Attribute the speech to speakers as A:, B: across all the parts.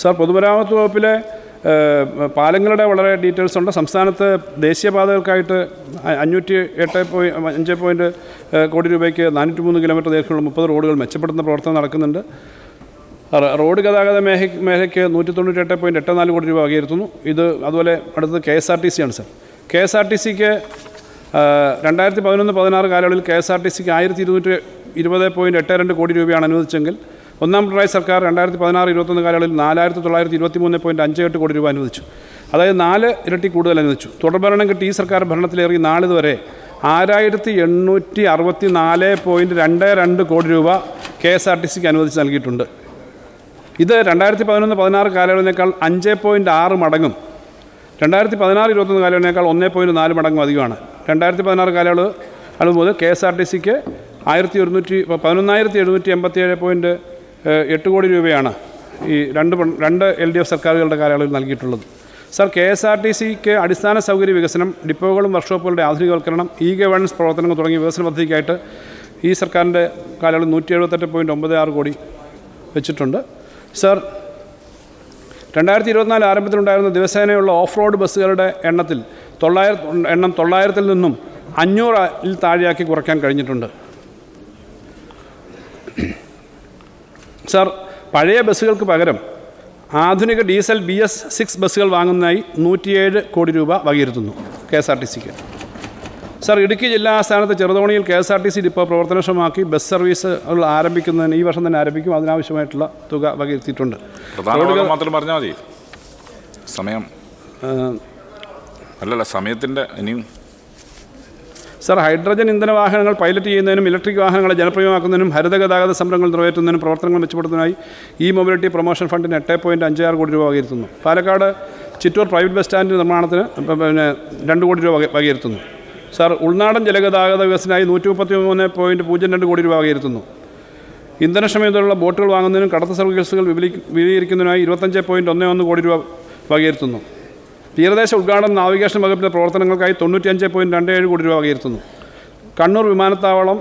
A: Sir, പൊതുമരാമത്ത് വകുപ്പിലെ പാലങ്ങളുടെ വളരെ ഡീറ്റെയിൽസ് ഉണ്ട്. സംസ്ഥാനത്ത് ദേശീയപാതകൾക്കായിട്ട് 508.5 കോടി രൂപയ്ക്ക് 403 കിലോമീറ്റർ ദൈർഘ്യമുള്ള 30 റോഡുകൾ മെച്ചപ്പെടുത്തുന്ന പ്രവർത്തനം നടക്കുന്നുണ്ട്. റോഡ് ഗതാഗത മേഖലയ്ക്ക് 198.84 കോടി രൂപ വകയിരുത്തുന്നു. ഇത് അതുപോലെ അടുത്തത് KSRTC ആണ് സാർ. KSRTCക്ക് 2011-16 കാലയളവിൽ KSRTCക്ക് 1220.82 കോടി രൂപയാണ് അനുവദിച്ചെങ്കിൽ ഒന്നാം പിണറായി സർക്കാർ 2016-21 കാലയളവിൽ 4923.58 കോടി രൂപ അനുവദിച്ചു. അതായത് 4 ഇരട്ടി കൂടുതൽ അനുവദിച്ചു. തുടർഭരണം കിട്ടി ഈ സർക്കാർ ഭരണത്തിലേറി നാളിതുവരെ 6864.22 കോടി രൂപ KSRTCക്ക് അനുവദിച്ച് നൽകിയിട്ടുണ്ട്. ഇത് 2011-16 കാലയളവിനേക്കാൾ 5.6 മടങ്ങും 2016-21 കാലയളവിനേക്കാൾ 1.4 മടങ്ങും അധികമാണ്. 2016 കാലയളവ് മുതൽ KSRTCക്ക് 11,787.8 കോടി രൂപയാണ് ഈ രണ്ട് LDF സർക്കാരുകളുടെ കാലയളവിൽ നൽകിയിട്ടുള്ളത്. സർ, KSRTCക്ക് അടിസ്ഥാന സൗകര്യ വികസനം, ഡിപ്പോകളും വർക്ക്ഷോപ്പുകളുടെ ആധുനികവൽക്കരണം, ഗവേണൻസ് പ്രവർത്തനങ്ങൾ തുടങ്ങിയ വികസന പദ്ധതിക്കായിട്ട് ഈ സർക്കാരിൻ്റെ കാലയളവിൽ 178.96 കോടി വെച്ചിട്ടുണ്ട്. സർ, 2024 ആരംഭത്തിലുണ്ടായിരുന്ന ദിവസേനയുള്ള ഓഫ് റോഡ് ബസ്സുകളുടെ എണ്ണം 900-ൽ നിന്നും 500-ൽ താഴെയാക്കി കുറയ്ക്കാൻ കഴിഞ്ഞിട്ടുണ്ട്. സർ, പഴയ ബസ്സുകൾക്ക് പകരം ആധുനിക ഡീസൽ BS6 ബസ്സുകൾ വാങ്ങുന്നതിനായി 107 കോടി രൂപ വകയിരുത്തുന്നു KSRTCക്ക്. സർ, ഇടുക്കി ജില്ലാ ആസ്ഥാനത്ത് ചെറുതോണിയിൽ KSRTC ഡിപ്പോ പ്രവർത്തനക്ഷമമാക്കി ബസ് സർവീസുകൾ ആരംഭിക്കുന്നതിന് ഈ വർഷം തന്നെ ആരംഭിക്കും. അതിനാവശ്യമായിട്ടുള്ള തുക വകയിരുത്തിയിട്ടുണ്ട്.
B: മാത്രം പറഞ്ഞാൽ മതി. സമയത്തിൻ്റെ ഇനിയും
A: സർ, ഹൈഡ്രജൻ ഇന്ധന വാഹനങ്ങൾ പൈലറ്റ് ചെയ്യുന്നതിനും ഇലക്ട്രിക് വാഹനങ്ങളെ ജനപ്രിയമാക്കുന്നതിനും ഹരിത ഗതാഗത സംരംഭങ്ങൾ നിറവേറ്റുന്നതിനും പ്രവർത്തനങ്ങൾ മെച്ചപ്പെടുത്തുന്നതിനായി മൊബിലിറ്റി പ്രൊമോഷൻ ഫണ്ടിന് 8.56 കോടി രൂപ വകയിരുത്തുന്നു. Palakkad Chittur private bus stand നിർമ്മാണത്തിന് 2 കോടി രൂപ വകയിരുത്തുന്നു. സർ, ഉൾനാടൻ ജലഗതാഗത വികസനമായി 133.02 കോടി രൂപ വകയിരുത്തുന്നു. ഇന്ധനക്ഷമതയുള്ള ബോട്ടുകൾ വാങ്ങുന്നതിനും കടത്ത് സർവീസുകൾ വിപുലീകരിക്കുന്നതിനായി 25.11 കോടി രൂപ വകയിരുത്തുന്നു. തീരദേശ ഉദ്ഘാടന നാവിഗേഷൻ വകുപ്പിൻ്റെ പ്രവർത്തനങ്ങൾക്കായി 95.27 കോടി രൂപ വകയിരുത്തുന്നു. കണ്ണൂർ വിമാനത്താവളം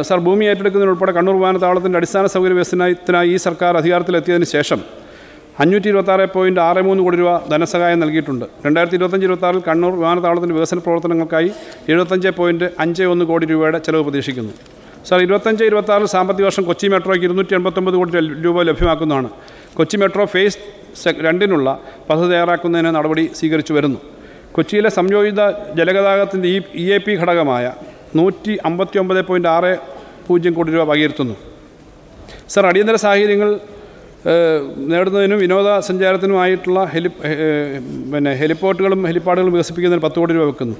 A: സർ, ഭൂമി ഏറ്റെടുക്കുന്നതിനുൾപ്പെടെ കണ്ണൂർ വിമാനത്താവളത്തിൻ്റെ അടിസ്ഥാന സൗകര്യ വികസനത്തിനായി ഈ സർക്കാർ അധികാരത്തിലെത്തിയതിന് ശേഷം 526.63 കോടി രൂപ ധനസഹായം നൽകിയിട്ടുണ്ട്. 2025-26 കണ്ണൂർ വിമാനത്താവളത്തിൻ്റെ വികസന പ്രവർത്തനങ്ങൾക്കായി 75.51 കോടി രൂപയുടെ ചെലവ് പ്രതീക്ഷിക്കുന്നു. സർ, 25-26 സാമ്പത്തിക വർഷം കൊച്ചി മെട്രോയ്ക്ക് 289 കോടി രൂപ ലഭ്യമാക്കുന്നതാണ്. കൊച്ചി മെട്രോ ഫേസ് 2 പദ്ധതി തയ്യാറാക്കുന്നതിന് നടപടി സ്വീകരിച്ചു വരുന്നു. കൊച്ചിയിലെ സംയോജിത ജലഗതാഗതത്തിൻ്റെ EAP ഘടകമായ 159.60 കോടി രൂപ വകയിരുത്തുന്നു. സർ, അടിയന്തര സാഹചര്യങ്ങൾ നേടുന്നതിനും വിനോദസഞ്ചാരത്തിനുമായിട്ടുള്ള ഹെലിപ്പോർട്ടുകളും ഹെലിപ്പാഡുകളും വികസിപ്പിക്കുന്നതിന് 10 കോടി രൂപ വെക്കുന്നു.